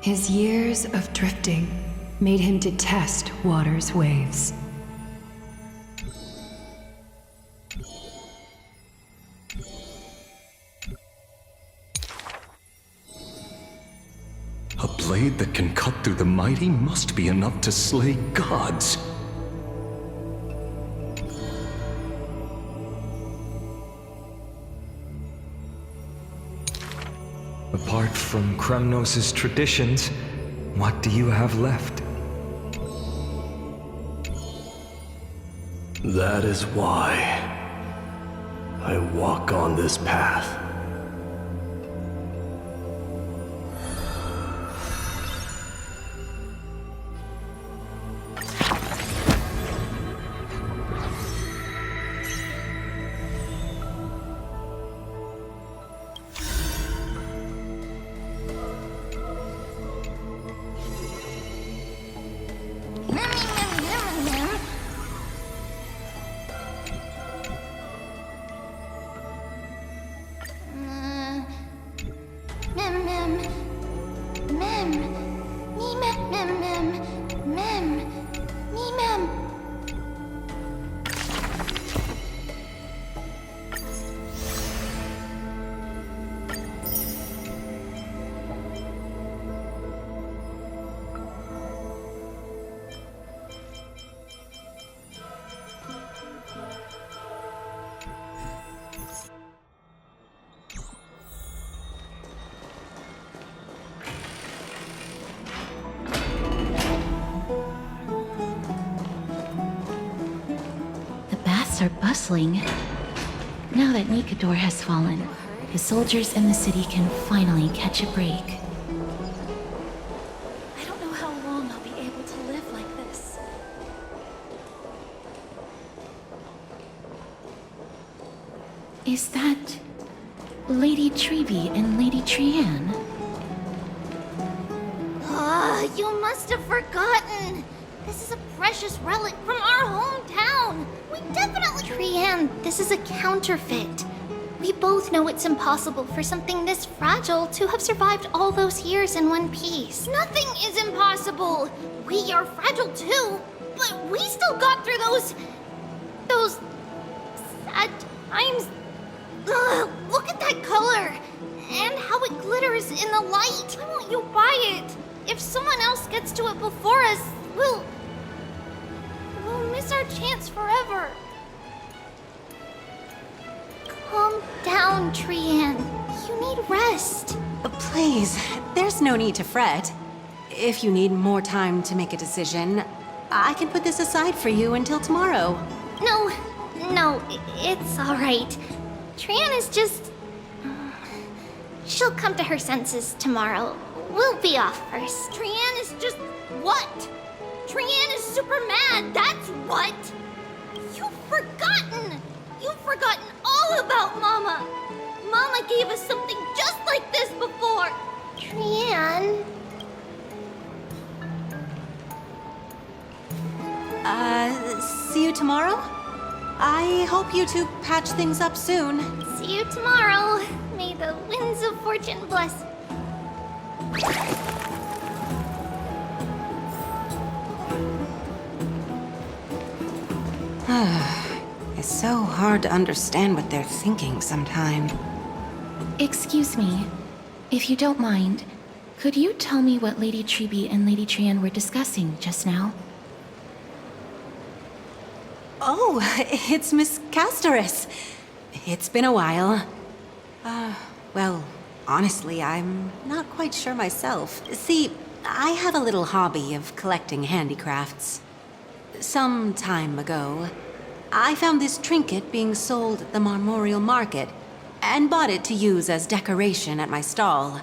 His years of drifting made him detest water's waves. A blade that can cut through the mighty must be enough to slay gods. Apart from Kremnos' traditions, what do you have left? That is why I walk on this path. Are bustling. Now that Nikador has fallen, the soldiers in the city can finally catch a break. I don't know how long I'll be able to live like this. Is that Lady Treby and Lady Trianne? You must have forgotten. This is a precious relic from our hometown. We definitely... Trianne, this is a counterfeit. We both know it's impossible for something this fragile to have survived all those years in one piece. Nothing is impossible. We are fragile too, but we still got through those sad times. Ugh, look at that color and how it glitters in the light. Why won't you buy it? If someone else gets to it before us, we'll miss our chance forever. Calm down, Trianne. You need rest. Please, there's no need to fret. If you need more time to make a decision, I can put this aside for you until tomorrow. No, it's all right. Trianne is just... She'll come to her senses tomorrow. We'll be off first. Trianne is just what? Trianne is super mad, that's what! You've forgotten! You've forgotten all about Mama! Mama gave us something just like this before! Trianne... See you tomorrow? I hope you two patch things up soon. See you tomorrow. May the winds of fortune bless. It's so hard to understand what they're thinking sometimes. Excuse me, if you don't mind, could you tell me what Lady Treby and Lady Trianne were discussing just now? Oh, it's Miss Castoris. It's been a while. Well, honestly, I'm not quite sure myself. See, I have a little hobby of collecting handicrafts. Some time ago, I found this trinket being sold at the Marmorial Market and bought it to use as decoration at my stall.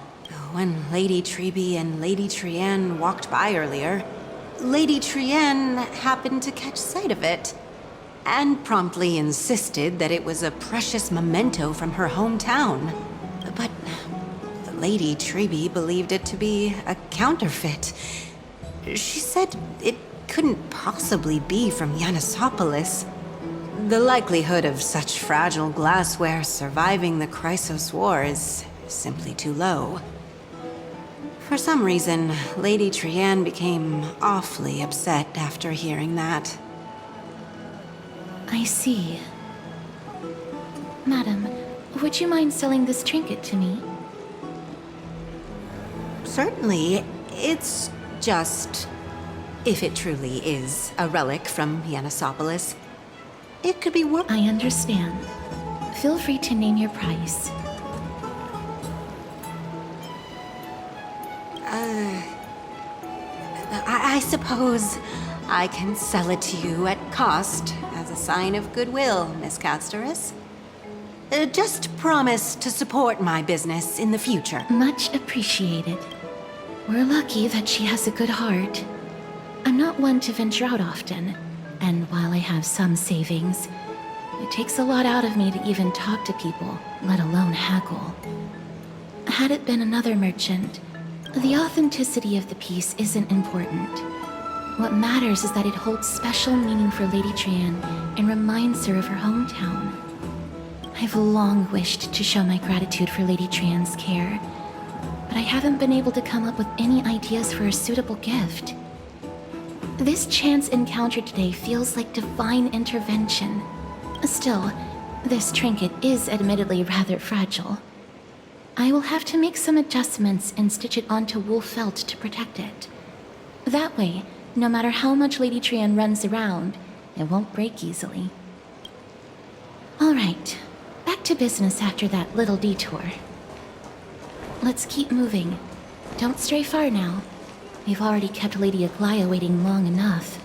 When Lady Treby and Lady Trianne walked by earlier, Lady Trianne happened to catch sight of it and promptly insisted that it was a precious memento from her hometown. But Lady Treby believed it to be a counterfeit. She said it couldn't possibly be from Yanisopolis. The likelihood of such fragile glassware surviving the Chrysos War is simply too low. For some reason, Lady Trianne became awfully upset after hearing that. I see. Madam, would you mind selling this trinket to me? Certainly, it's just... if it truly is a relic from Yanisopolis, it could be worth... I understand. Feel free to name your price. I suppose I can sell it to you at cost as a sign of goodwill, Miss Castoris. Just promise to support my business in the future. Much appreciated. We're lucky that she has a good heart. I'm not one to venture out often, and while I have some savings, it takes a lot out of me to even talk to people, let alone haggle. Had it been another merchant, the authenticity of the piece isn't important. What matters is that it holds special meaning for Lady Trianne and reminds her of her hometown. I've long wished to show my gratitude for Lady Trianne's care, but I haven't been able to come up with any ideas for a suitable gift. This chance encounter today feels like divine intervention. Still, this trinket is admittedly rather fragile. I will have to make some adjustments and stitch it onto wool felt to protect it. That way, no matter how much Lady Trianne runs around, it won't break easily. All right, back to business after that little detour. Let's keep moving. Don't stray far now. We've already kept Lady Aglaia waiting long enough.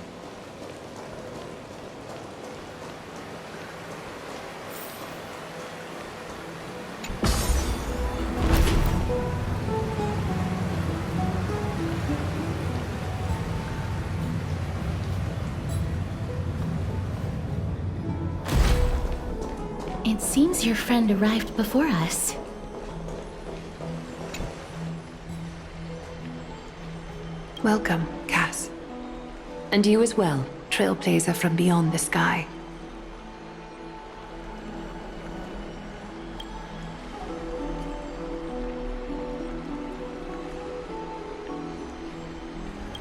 It seems your friend arrived before us. Welcome, Cass. And you as well, trailblazer from beyond the sky.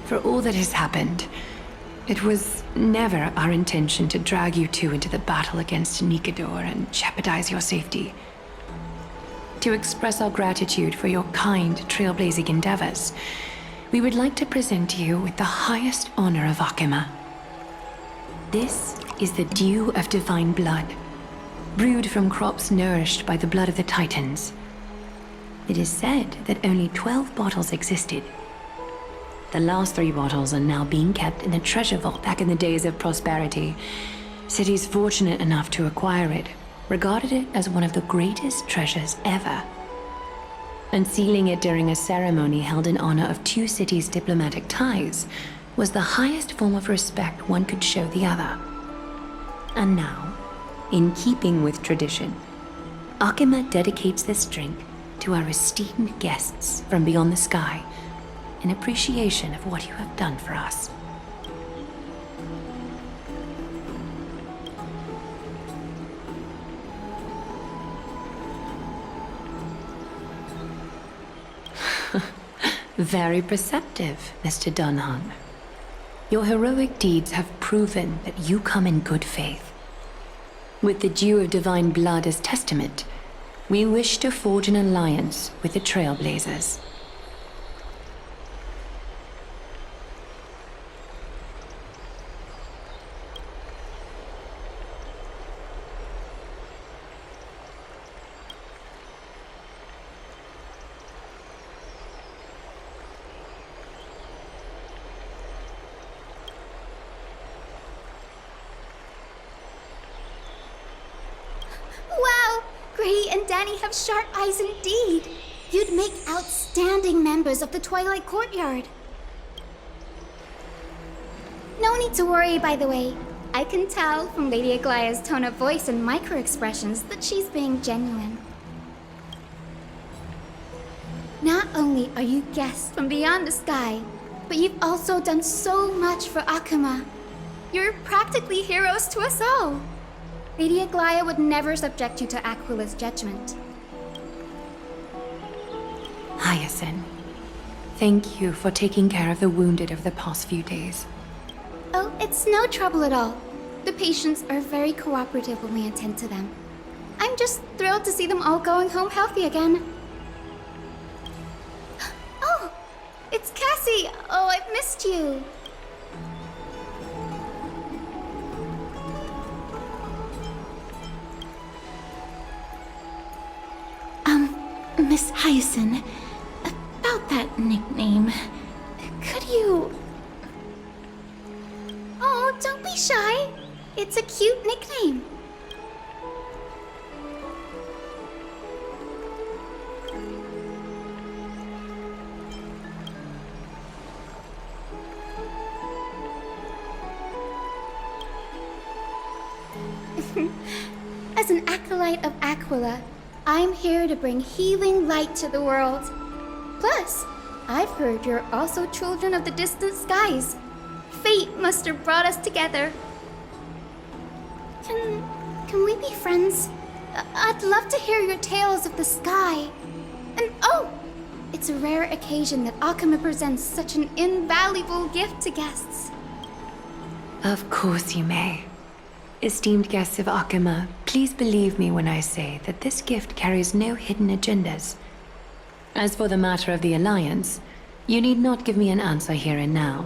For all that has happened, it was never our intention to drag you two into the battle against Nikador and jeopardize your safety. To express our gratitude for your kind trailblazing endeavors, we would like to present you with the highest honor of Akima. This is the dew of divine blood, brewed from crops nourished by the blood of the Titans. It is said that only 12 bottles existed. The last 3 bottles are now being kept in the treasure vault back in the days of prosperity. Cities fortunate enough to acquire it regarded it as one of the greatest treasures ever. Unsealing it during a ceremony held in honor of 2 cities' diplomatic ties was the highest form of respect one could show the other. And now, in keeping with tradition, Akima dedicates this drink to our esteemed guests from beyond the sky in appreciation of what you have done for us. Very perceptive, Mr. Dunham. Your heroic deeds have proven that you come in good faith. With the dew of divine blood as testament, we wish to forge an alliance with the Trailblazers. Wow! Gray and Danny have sharp eyes indeed. You'd make outstanding members of the Twilight Courtyard. No need to worry, by the way. I can tell from Lady Aglaia's tone of voice and micro-expressions that she's being genuine. Not only are you guests from beyond the sky, but you've also done so much for Akuma. You're practically heroes to us all. Lady Aglaia would never subject you to Aquila's judgment. Hyacine, thank you for taking care of the wounded over the past few days. Oh, it's no trouble at all. The patients are very cooperative when we attend to them. I'm just thrilled to see them all going home healthy again. Oh, it's Cassie! Oh, I've missed you. Miss Hyacine, about that nickname, could you... Oh, don't be shy. It's a cute nickname. As an acolyte of Aquila, I'm here to bring healing light to the world. Plus, I've heard you're also children of the distant skies. Fate must have brought us together. Can we be friends? I'd love to hear your tales of the sky. And oh, it's a rare occasion that Akama presents such an invaluable gift to guests. Of course you may. Esteemed guests of Akama, please believe me when I say that this gift carries no hidden agendas. As for the matter of the Alliance, you need not give me an answer here and now.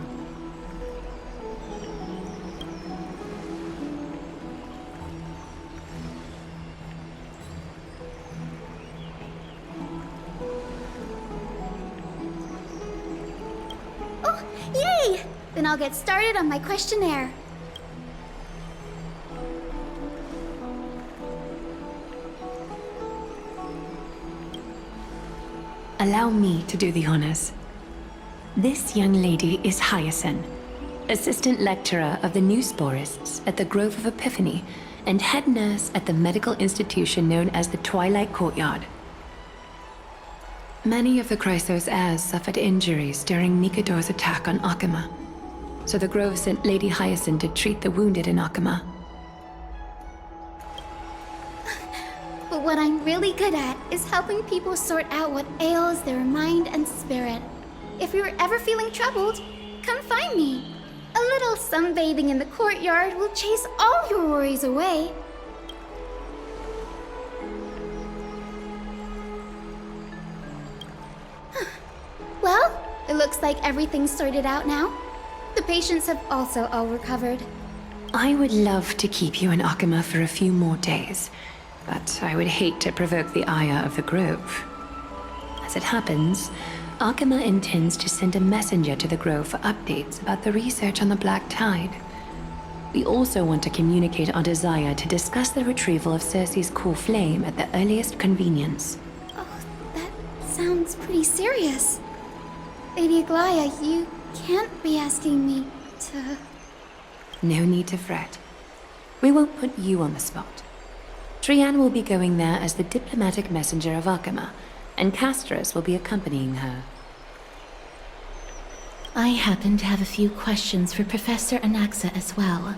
Oh, yay! Then I'll get started on my questionnaire. Allow me to do the honors. This young lady is Hyacine, assistant lecturer of the new sporists at the Grove of Epiphany and head nurse at the medical institution known as the Twilight Courtyard. Many of the Chrysos heirs suffered injuries during Nikador's attack on Akama, so the Grove sent Lady Hyacine to treat the wounded in Akama. But what I'm really good at is helping people sort out what ails their mind and spirit. If you're ever feeling troubled, come find me. A little sunbathing in the courtyard will chase all your worries away. Well, it looks like everything's sorted out now. The patients have also all recovered. I would love to keep you in Akama for a few more days, but I would hate to provoke the ire of the Grove. As it happens, Akama intends to send a messenger to the Grove for updates about the research on the Black Tide. We also want to communicate our desire to discuss the retrieval of Circe's core flame at the earliest convenience. Oh, that sounds pretty serious. Lady Aglaya, you can't be asking me to... No need to fret. We won't put you on the spot. Trianne will be going there as the diplomatic messenger of Akama, and Castorus will be accompanying her. I happen to have a few questions for Professor Anaxa as well,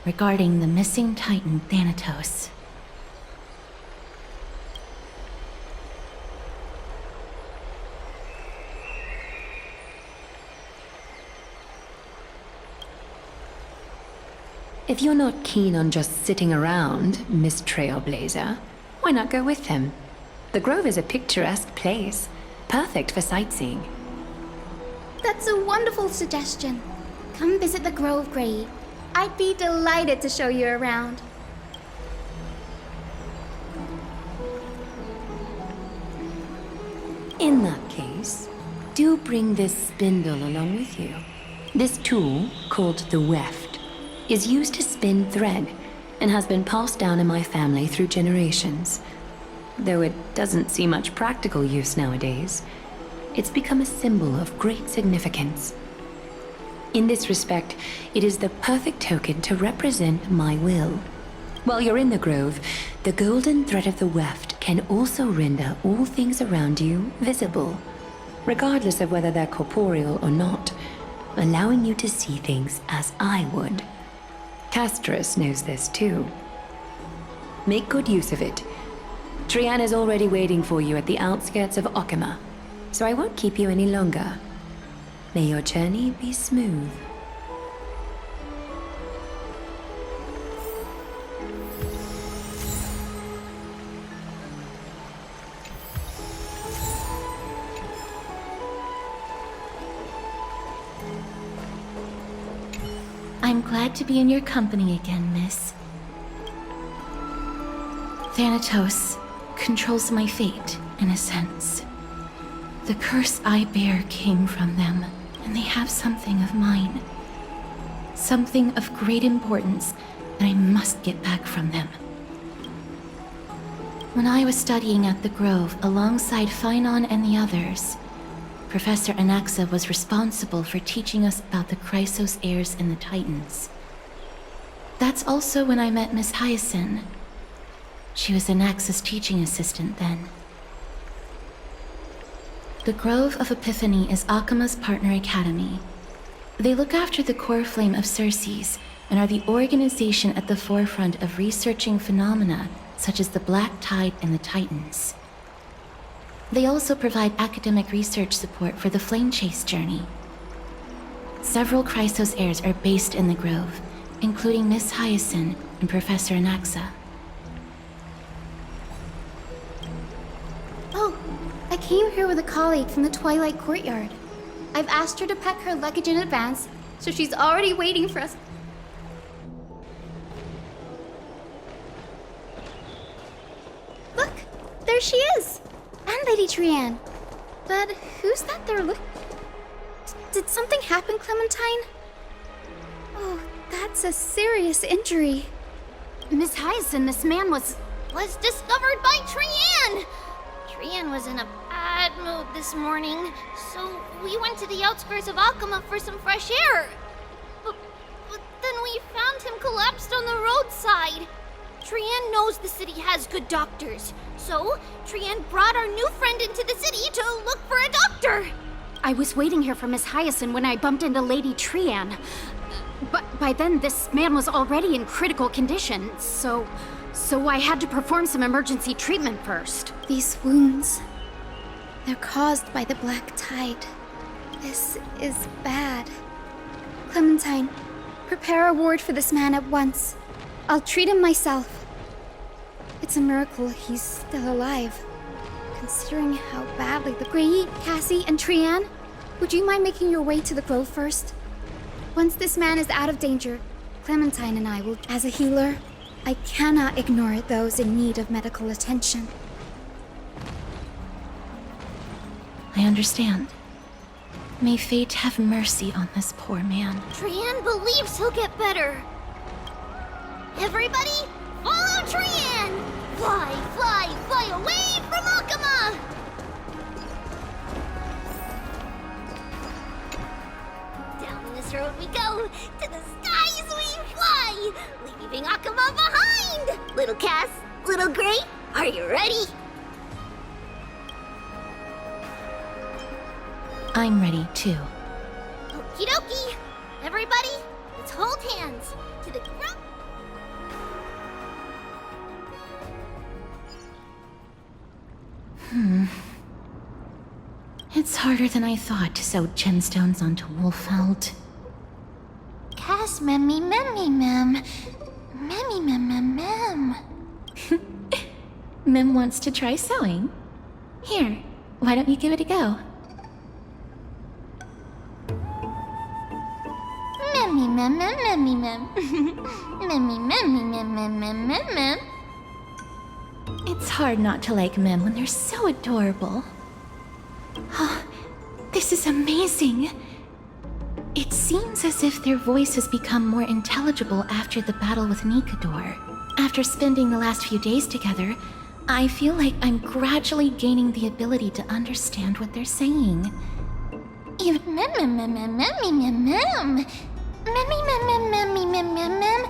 regarding the missing Titan Thanatos. If you're not keen on just sitting around, Miss Trailblazer, why not go with him? The Grove is a picturesque place, perfect for sightseeing. That's a wonderful suggestion. Come visit the Grove, Grey. I'd be delighted to show you around. In that case, do bring this spindle along with you. This tool, called the weft, is used to spin thread and has been passed down in my family through generations. Though it doesn't see much practical use nowadays, it's become a symbol of great significance. In this respect, it is the perfect token to represent my will. While you're in the Grove, the golden thread of the weft can also render all things around you visible, regardless of whether they're corporeal or not, allowing you to see things as I would. Castorus knows this too. Make good use of it. Trianne is already waiting for you at the outskirts of Akama, so I won't keep you any longer. May your journey be smooth. I'm glad to be in your company again, miss. Thanatos controls my fate, in a sense. The curse I bear came from them, and they have something of mine. Something of great importance that I must get back from them. When I was studying at the Grove alongside Phynon and the others, Professor Anaxa was responsible for teaching us about the Chrysos heirs and the Titans. That's also when I met Miss Hyacine. She was Anaxa's teaching assistant then. The Grove of Epiphany is Akima's partner academy. They look after the core flame of Circes and are the organization at the forefront of researching phenomena such as the Black Tide and the Titans. They also provide academic research support for the Flame Chase journey. Several Chrysos heirs are based in the Grove, including Miss Hyacine and Professor Anaxa. Oh, I came here with a colleague from the Twilight Courtyard. I've asked her to pack her luggage in advance, so she's already waiting for us. Look, there she is! And Lady Trianne. But who's that they're looking... Did something happen, Clementine? Oh, that's a serious injury. Miss Hyacine, this man was discovered by Trianne! Trianne was in a bad mood this morning, so we went to the outskirts of Akama for some fresh air. But then we found him collapsed on the roadside. Trianne knows the city has good doctors, so Trianne brought our new friend into the city to look for a doctor. I was waiting here for Miss Hyacine when I bumped into Lady Trianne. But by then, this man was already in critical condition, so I had to perform some emergency treatment first. These wounds, they're caused by the Black Tide. This is bad. Clementine, prepare a ward for this man at once. I'll treat him myself. It's a miracle he's still alive, considering how badly the Grey, Cassie, and Trianne, would you mind making your way to the Grove first? Once this man is out of danger, Clementine and I will... As a healer, I cannot ignore those in need of medical attention. I understand. May fate have mercy on this poor man. Trianne believes he'll get better. Everybody, follow Trianne! Fly, fly, fly away from Akama! Down this road we go, to the skies we fly, leaving Akama behind! Little Cass, little Gray, are you ready? I'm ready too. Okie dokie! Everybody, let's hold hands to the ground. It's harder than I thought to sew gemstones onto Wolfeld. Cass, memmy, memmy, mem. Memmy, mem, mem, mem. Mem wants to try sewing. Here, why don't you give it a go? Memmy, mem, mem, memmy, mem. Memmy, memmy, mem, mem, mem, mem, mem. It's hard not to like Mem when they're so adorable. Oh, this is amazing. It seems as if their voice has become more intelligible after the battle with Nikador. After spending the last few days together, I feel like I'm gradually gaining the ability to understand what they're saying. Even mem, mem, mem, mem, memmy, mem, mem. Memmy, mem, mem, memmy, mem, mem, mem.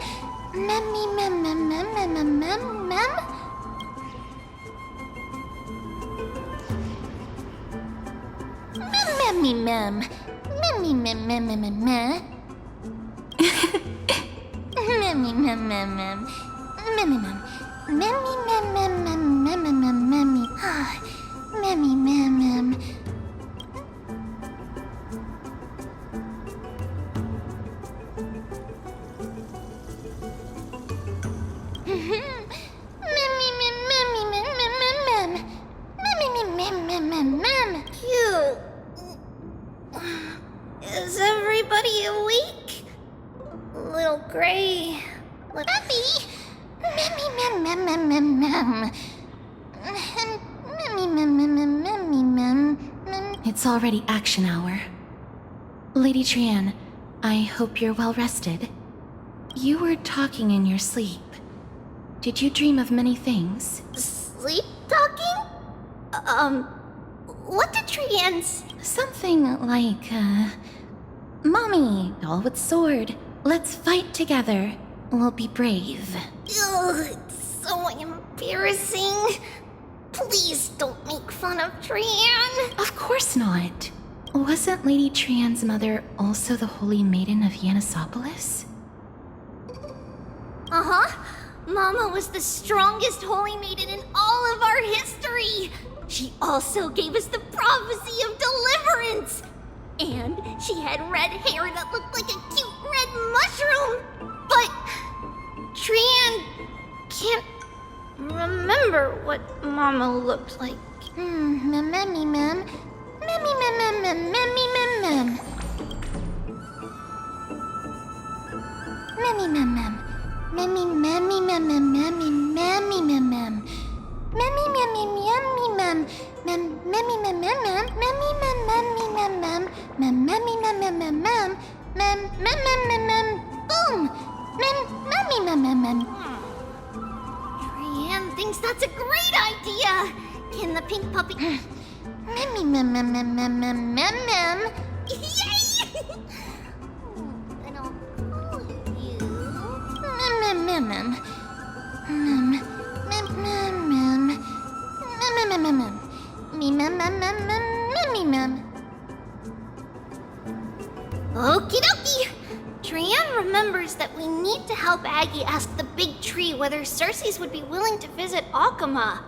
Memmy, mem, mem, mem, mem, mem, mem, mem. Memmy, mem. Memmy, mem, mem, mem, mem, mem. Memmy, mem, mem, mem. Memmy, mem. Memmy, mem, mem, mem, mem, mem, mem, memmy. Memmy, mem, mem. Is everybody awake? Little Gray... Happy! Mem, mem, mem, mem, mem. It's already action hour. Lady Trian, I hope you're well rested. You were talking in your sleep. Did you dream of many things? Sleep talking? What did Trian's... Something like, Mommy, doll with sword. Let's fight together. We'll be brave. Ugh, it's so embarrassing. Please don't make fun of Trian. Of course not. Wasn't Lady Trian's mother also the Holy Maiden of Yanisopolis? Uh-huh. Mama was the strongest holy maiden in all of our history. She also gave us the prophecy of deliverance. And she had red hair that looked like a cute red mushroom. But Trian can't remember what Mama looked like. Mem. Trian thinks that's a great idea. Can the pink puppy... Yay! Then I'll call you... Okie dokie! Trian remembers that we need to help Aggie ask the big tree whether Cersei's would be willing to visit Akuma.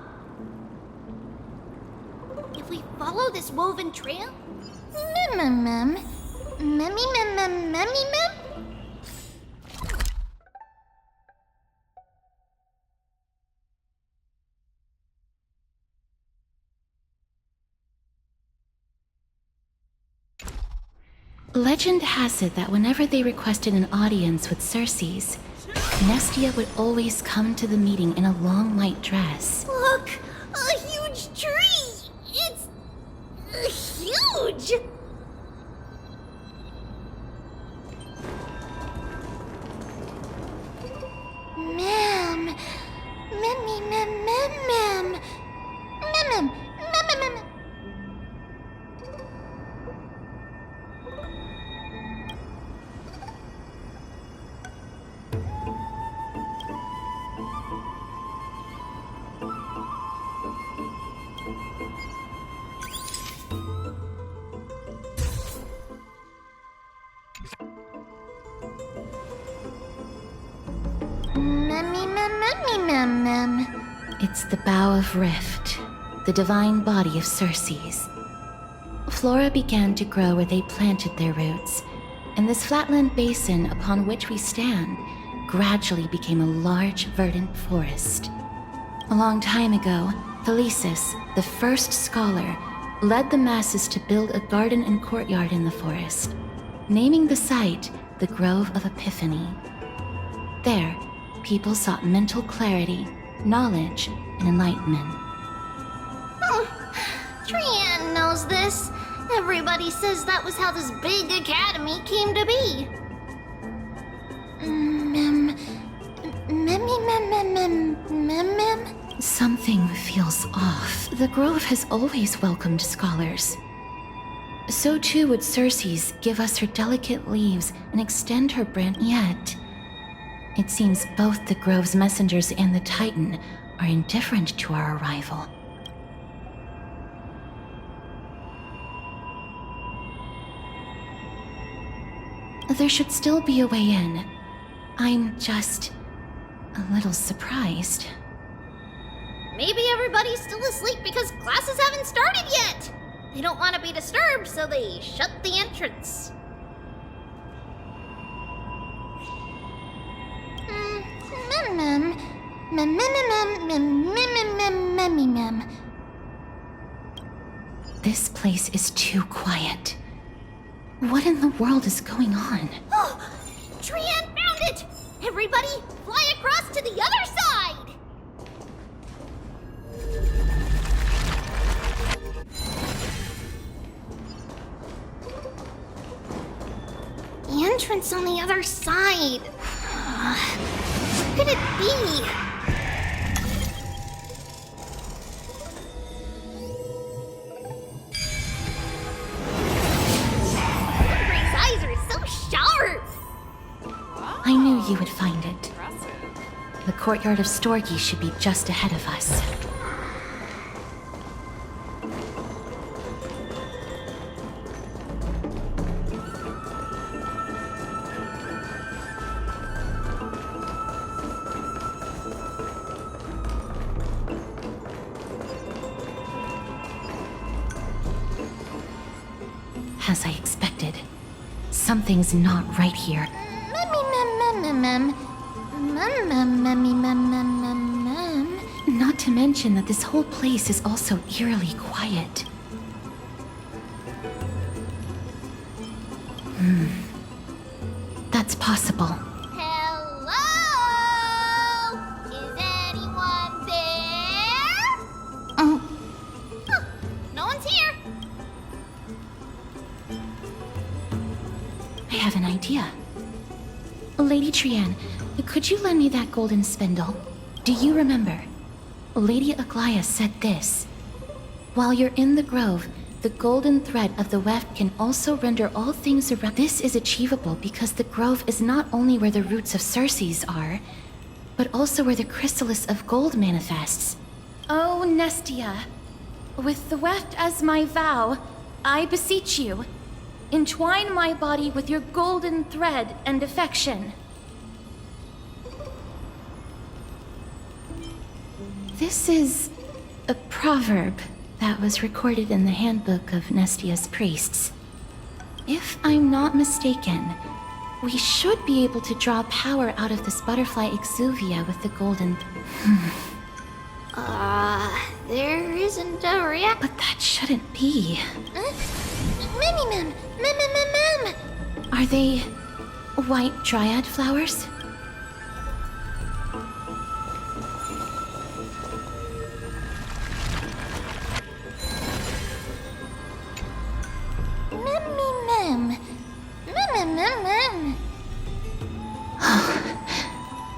If we follow this woven trail... Legend has it that whenever they requested an audience with Cersei's, Nestia would always come to the meeting in a long white dress. Look! A huge tree! It's... huge! Ma'am. It's the Bough of Rift, the divine body of Cersei's. Flora began to grow where they planted their roots, and this flatland basin upon which we stand gradually became a large, verdant forest. A long time ago, Thelesis, the first scholar, led the masses to build a garden and courtyard in the forest, naming the site the Grove of Epiphany. There, people sought mental clarity, knowledge, and enlightenment. Trian knows this. Everybody says that was how this big academy came to be. Something feels off. The Grove has always welcomed scholars. So too would Cersei's give us her delicate leaves and extend her branch. Yet, it seems both the Grove's messengers and the Titan are indifferent to our arrival. There should still be a way in. I'm just a little surprised. Maybe everybody's still asleep because classes haven't started yet. They don't want to be disturbed, so they shut the entrance. This place is too quiet. What in the world is going on? Oh, Trian found it! Everybody, fly across to the other side! The entrance on the other side. Where could it be? Gray's eyes are so sharp! I knew you would find it. The courtyard of Storgi should be just ahead of us. As I expected, something's not right here. Not to mention that this whole place is also eerily quiet. That's possible. Hello? Is anyone there? Oh, Huh, no one's here. I have an idea. Lady Trian, could you lend me that golden spindle? Do you remember? Lady Aglaya said this. While you're in the grove, the golden thread of the weft can also render all things around. This is achievable because the grove is not only where the roots of Circes are, but also where the chrysalis of gold manifests. Oh, Nestia, with the weft as my vow, I beseech you, entwine my body with your golden thread and affection. This is a proverb that was recorded in the handbook of Nestia's priests. If I'm not mistaken, we should be able to draw power out of this butterfly exuvia with the golden... There isn't a react. But that shouldn't be. Mem. Are they white dryad flowers? Mem.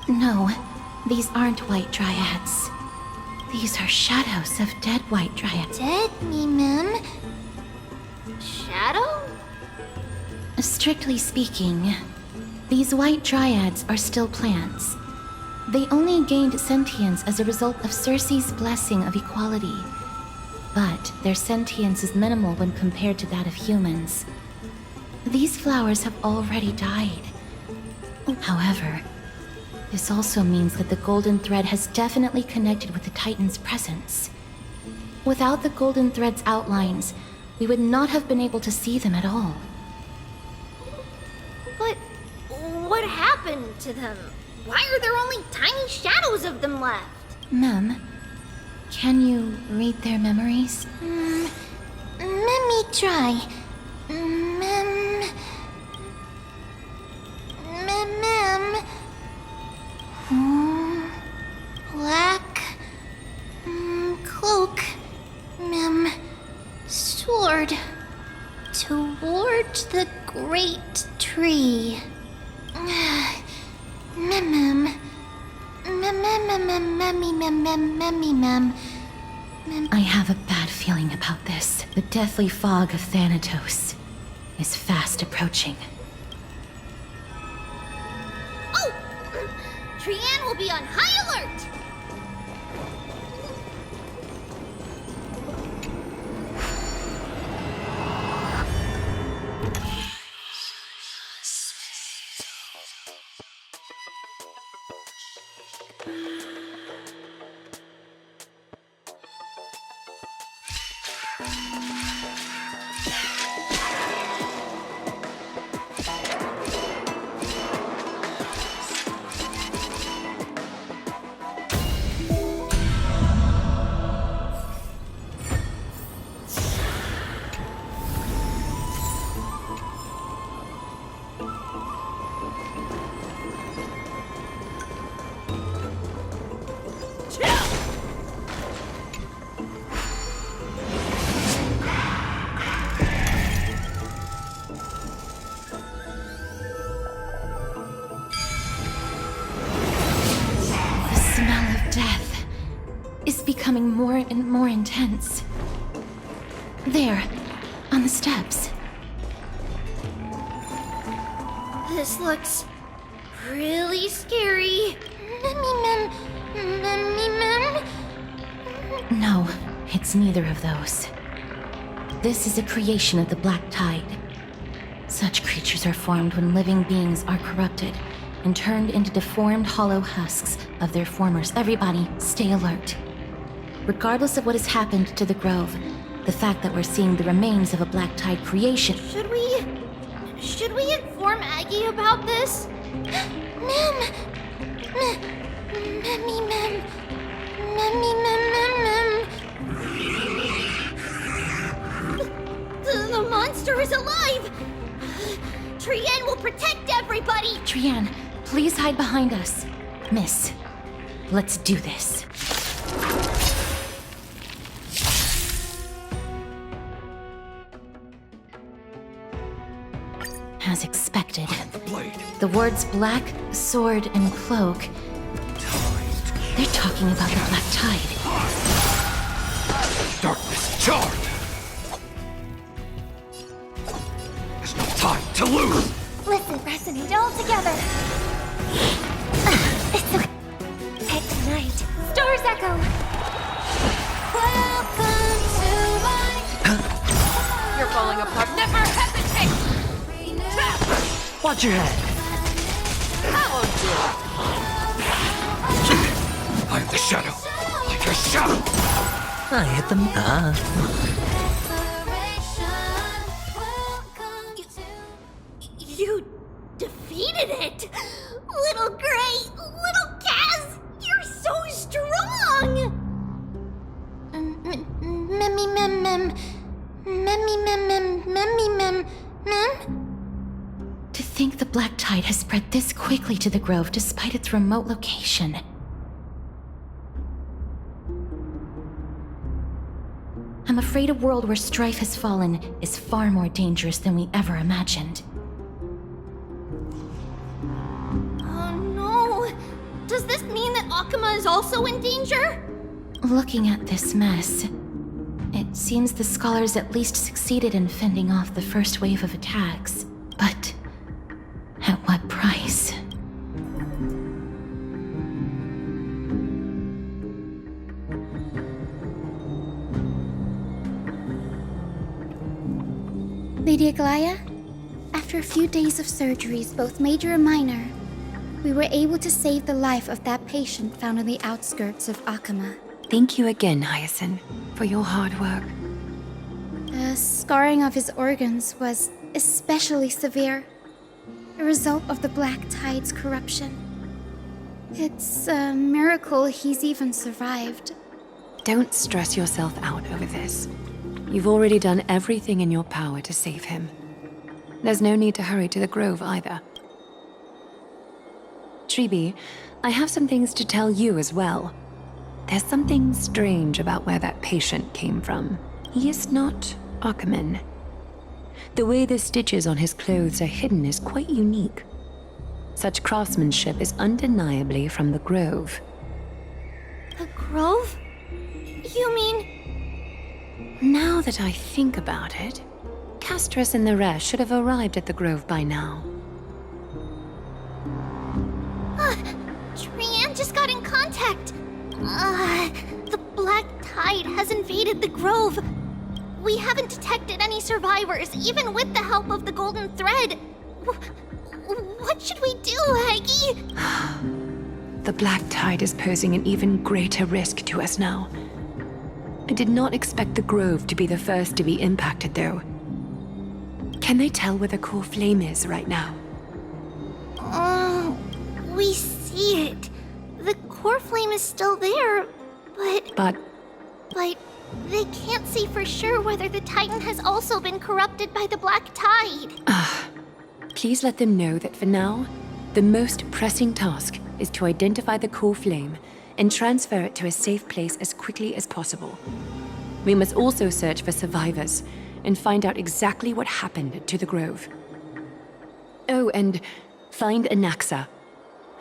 No, these aren't white dryads. These are shadows of dead white dryads. Dead me, Mem. Shadow? Strictly speaking, these white dryads are still plants. They only gained sentience as a result of Circe's blessing of equality. But their sentience is minimal when compared to that of humans. These flowers have already died. However, this also means that the golden thread has definitely connected with the Titan's presence. Without the golden thread's outlines, we would not have been able to see them at all. But what happened to them? Why are there only tiny shadows of them left? Mem, can you read their memories? Let me try. Black cloak, sword toward the great tree. I have a bad feeling about this. The deathly fog of Thanatos is fast approaching. Oh! Trian will be on high alert! and more intense. There, on the steps. This looks really scary. No, it's neither of those. This is a creation of the Black Tide. Such creatures are formed when living beings are corrupted and turned into deformed hollow husks of their formers. Everybody, stay alert. Regardless of what has happened to the Grove, the fact that we're seeing the remains of a Black Tide creation... Should we inform Aggie about this? Mem! The monster is alive! Trienne will protect everybody! Trienne, please hide behind us. Miss, let's do this. As expected, the words black, sword, and cloak. They're talking about the Black Tide. Darkness charge! There's no time to lose! Listen, resonate all together! It's okay. Ignite. Stars echo! Welcome to my... You're falling apart. Never hesitate! Watch your head. I won't do it. I'm the shadow, like a shadow! I hit them. You defeated it! Little Gray! Little Kaz! You're so strong! To think the Black Tide has spread this quickly to the Grove despite its remote location. I'm afraid a world where strife has fallen is far more dangerous than we ever imagined. Oh no! Does this mean that Akuma is also in danger? Looking at this mess, it seems the scholars at least succeeded in fending off the first wave of attacks. But at what price? Lady Aglaya, after a few days of surgeries, both major and minor, we were able to save the life of that patient found on the outskirts of Akuma. Thank you again, Hyacine, for your hard work. The scarring of his organs was especially severe, a result of the Black Tide's corruption. It's a miracle he's even survived. Don't stress yourself out over this. You've already done everything in your power to save him. There's no need to hurry to the Grove either. Tribi, I have some things to tell you as well. There's something strange about where that patient came from. He is not Akuman. The way the stitches on his clothes are hidden is quite unique. Such craftsmanship is undeniably from the Grove. The Grove? You mean... Now that I think about it, Castrus and the rest should have arrived at the Grove by now. Trienne just got in contact. The Black Tide has invaded the Grove. We haven't detected any survivors, even with the help of the Golden Thread. What should we do, Aggie? The Black Tide is posing an even greater risk to us now. I did not expect the Grove to be the first to be impacted, though. Can they tell where the core flame is right now? We see it. The core flame is still there, but they can't say for sure whether the Titan has also been corrupted by the Black Tide. Please let them know that for now, the most pressing task is to identify the core flame and transfer it to a safe place as quickly as possible. We must also search for survivors and find out exactly what happened to the Grove. Oh, and find Anaxa.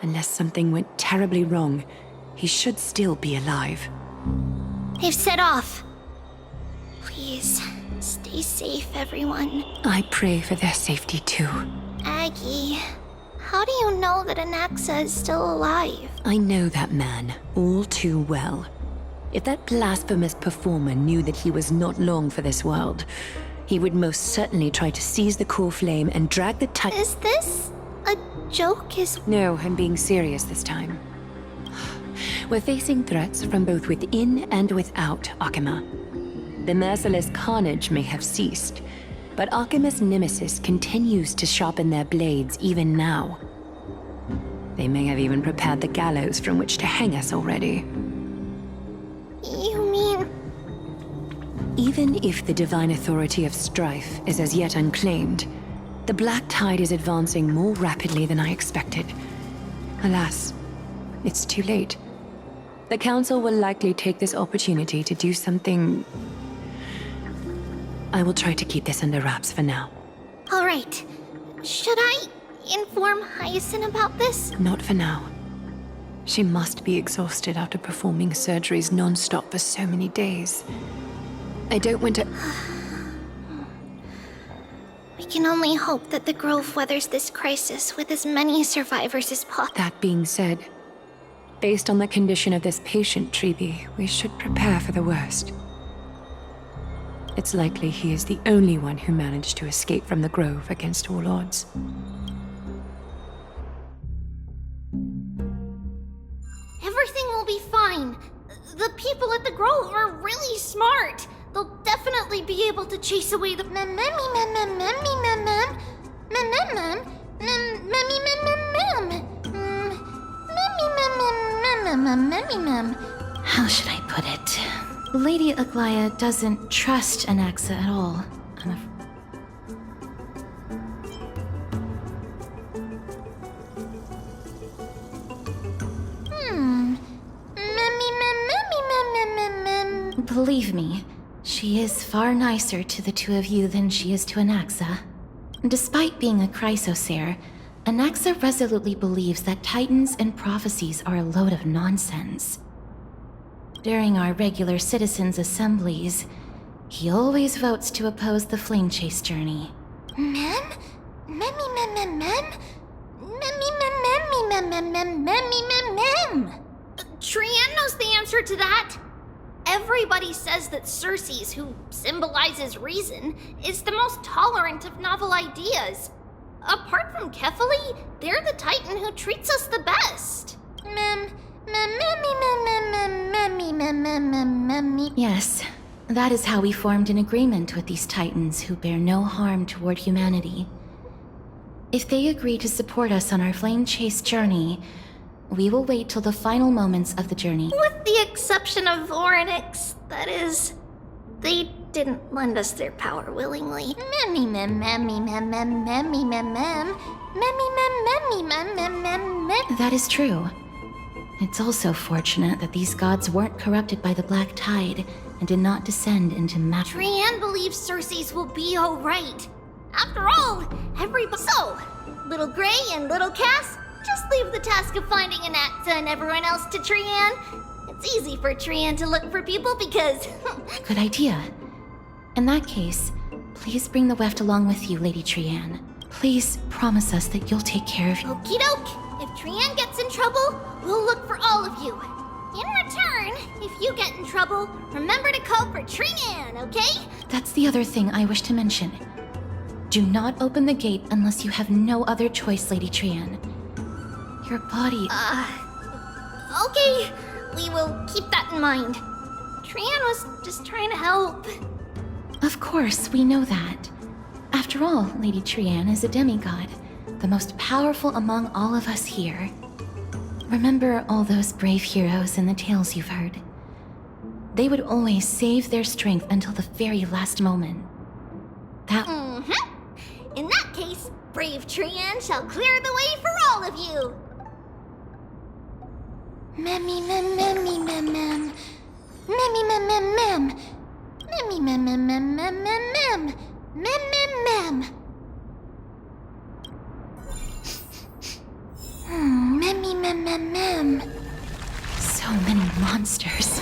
Unless something went terribly wrong, he should still be alive. They've set off. Please, stay safe, everyone. I pray for their safety too. Aggie, how do you know that Anaxa is still alive? I know that man all too well. If that blasphemous performer knew that he was not long for this world, he would most certainly try to seize the core flame and drag the Titan. Is this a joke? No, I'm being serious this time. We're facing threats from both within and without Akuma. The merciless carnage may have ceased, but Akuma's nemesis continues to sharpen their blades even now. They may have even prepared the gallows from which to hang us already. You mean... Even if the divine authority of strife is as yet unclaimed, the Black Tide is advancing more rapidly than I expected. Alas, it's too late. The Council will likely take this opportunity to do something... I will try to keep this under wraps for now. All right. Should I inform Hyacine about this? Not for now. She must be exhausted after performing surgeries non-stop for so many days. I don't want to... We can only hope that the Grove weathers this crisis with as many survivors as possible. That being said, based on the condition of this patient, Treeby, we should prepare for the worst. It's likely he is the only one who managed to escape from the Grove against all odds. Everything will be fine. The people at the Grove are really smart. They'll definitely be able to chase away the How should I put it? Lady Aglaya doesn't trust Anaxa at all. Believe me, she is far nicer to the two of you than she is to Anaxa. Despite being a chrysosaur, Anaxa resolutely believes that titans and prophecies are a load of nonsense. During our regular citizens' assemblies, he always votes to oppose the flame chase journey. Trian knows the answer to that. Everybody says that Circes, who symbolizes reason, is the most tolerant of novel ideas. Apart from Kefali, they're the Titan who treats us the best. Yes, that is how we formed an agreement with these Titans who bear no harm toward humanity. If they agree to support us on our flame chase journey, we will wait till the final moments of the journey. With the exception of Orynyx, that is. They didn't lend us their power willingly. That is true. It's also fortunate that these gods weren't corrupted by the Black Tide and did not descend into matter. Trian believes Circes will be alright. After all, everybody. So, Little Gray and Little Cass, just leave the task of finding Anaxa and everyone else to Trian. It's easy for Trian to look for people because... Good idea. In that case, please bring the weft along with you, Lady Trian. Please promise us that you'll take care of you. Okie doke. If Trian gets in trouble, we'll look for all of you. In return, if you get in trouble, remember to call for Trian, okay? That's the other thing I wish to mention. Do not open the gate unless you have no other choice, Lady Trian. Your body... Okay. We will keep that in mind. Trian was just trying to help. Of course, we know that. After all, Lady Trian is a demigod, the most powerful among all of us here. Remember all those brave heroes in the tales you've heard. They would always save their strength until the very last moment. That... In that case, brave Trian shall clear the way for all of you. So many monsters.